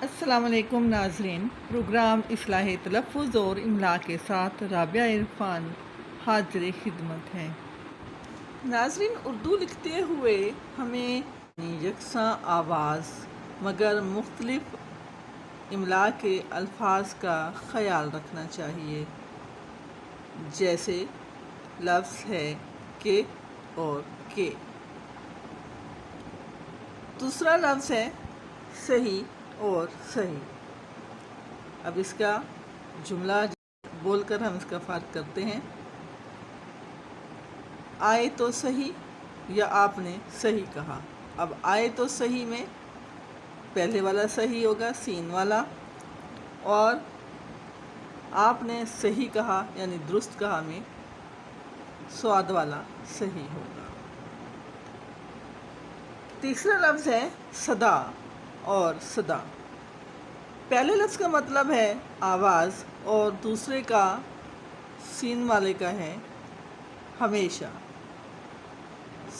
السلام علیکم ناظرین، پروگرام اصلاح تلفظ اور املا کے ساتھ رابعہ عرفان حاضر خدمت ہے۔ ناظرین، اردو لکھتے ہوئے ہمیں یکساں آواز مگر مختلف املا کے الفاظ کا خیال رکھنا چاہیے، جیسے لفظ ہے کہ اور کے۔ دوسرا لفظ ہے صحیح اور صحیح۔ اب اس کا جملہ بول کر ہم اس کا فرق کرتے ہیں۔ آئے تو صحیح یا آپ نے صحیح کہا۔ اب آئے تو صحیح میں پہلے والا صحیح ہوگا سین والا، اور آپ نے صحیح کہا یعنی درست کہا میں سواد والا صحیح ہوگا۔ تیسرا لفظ ہے صدا اور صدا۔ پہلے لفظ کا مطلب ہے آواز اور دوسرے کا سین والے کا ہے ہمیشہ۔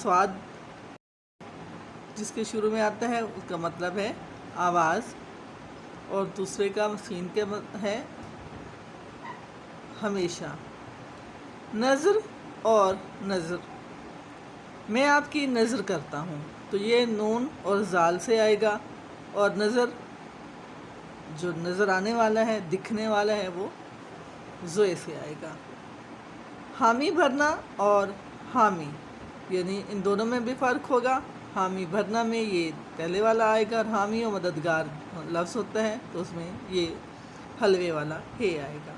سواد جس کے شروع میں آتا ہے اس کا مطلب ہے آواز، اور دوسرے کا سین کے ہے ہمیشہ۔ نظر اور نظر، میں آپ کی نظر کرتا ہوں تو یہ نون اور زال سے آئے گا، اور نظر جو نظر آنے والا ہے دکھنے والا ہے وہ زوئے سے آئے گا۔ حامی بھرنا اور حامی، یعنی ان دونوں میں بھی فرق ہوگا۔ حامی بھرنا میں یہ پہلے والا آئے گا، اور حامی و مددگار لفظ ہوتا ہے تو اس میں یہ حلوے والا ہے آئے گا۔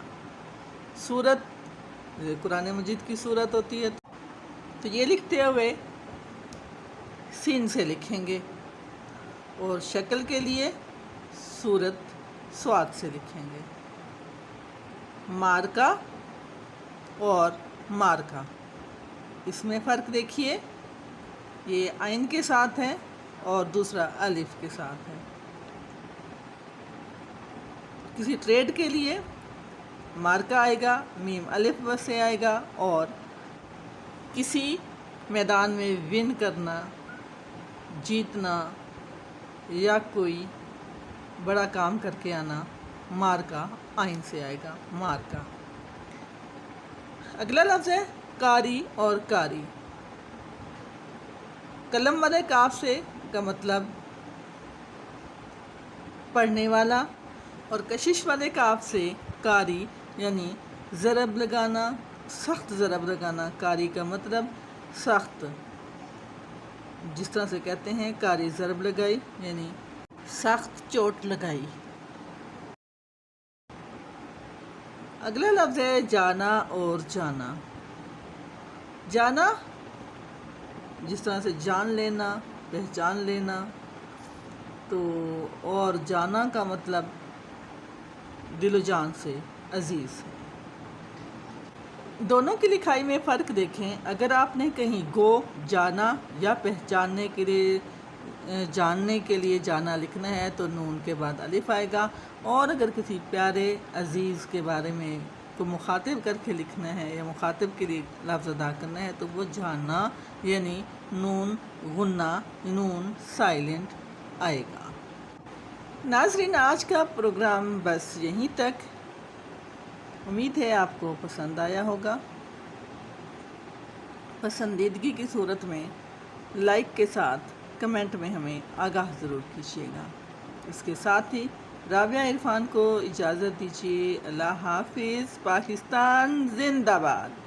سورت قرآن مجید کی سورت ہوتی ہے تو یہ لکھتے ہوئے سین سے لکھیں گے، اور شکل کے لیے سورت سواد سے لکھیں گے۔ مارکا اور مارکا، اس میں فرق دیکھیے، یہ عین کے ساتھ ہے اور دوسرا الف کے ساتھ ہے۔ کسی ٹریڈ کے لیے مارکا آئے گا، میم الف سے آئے گا، اور کسی میدان میں ون کرنا، جیتنا یا کوئی بڑا کام کر کے آنا، مارکا عین سے آئے گا، مارکا۔ اگلا لفظ ہے قاری اور کاری۔ قلم والے کاف سے کا مطلب پڑھنے والا، اور کشش والے کاف سے کاری یعنی ضرب لگانا، سخت ضرب لگانا۔ کاری کا مطلب سخت، جس طرح سے کہتے ہیں کاری ضرب لگائی یعنی سخت چوٹ لگائی۔ اگلا لفظ ہے جانا اور جانا۔ جانا جس طرح سے جان لینا، پہچان لینا، تو اور جانا کا مطلب دل و جان سے عزیز ہے۔ دونوں کی لکھائی میں فرق دیکھیں۔ اگر آپ نے کہیں گو جانا یا پہچاننے کے لیے جاننے کے لیے جانا لکھنا ہے تو نون کے بعد الف آئے گا، اور اگر کسی پیارے عزیز کے بارے میں کو مخاطب کر کے لکھنا ہے یا مخاطب کے لیے لفظ ادا کرنا ہے تو وہ جانا یعنی نون غنہ، نون سائلنٹ آئے گا۔ ناظرین، آج کا پروگرام بس یہیں تک۔ امید ہے آپ کو پسند آیا ہوگا۔ پسندیدگی کی صورت میں لائک کے ساتھ کمنٹ میں ہمیں آگاہ ضرور کیجیے گا۔ اس کے ساتھ ہی رابعہ عرفان کو اجازت دیجیے۔ اللہ حافظ۔ پاکستان زندہ باد۔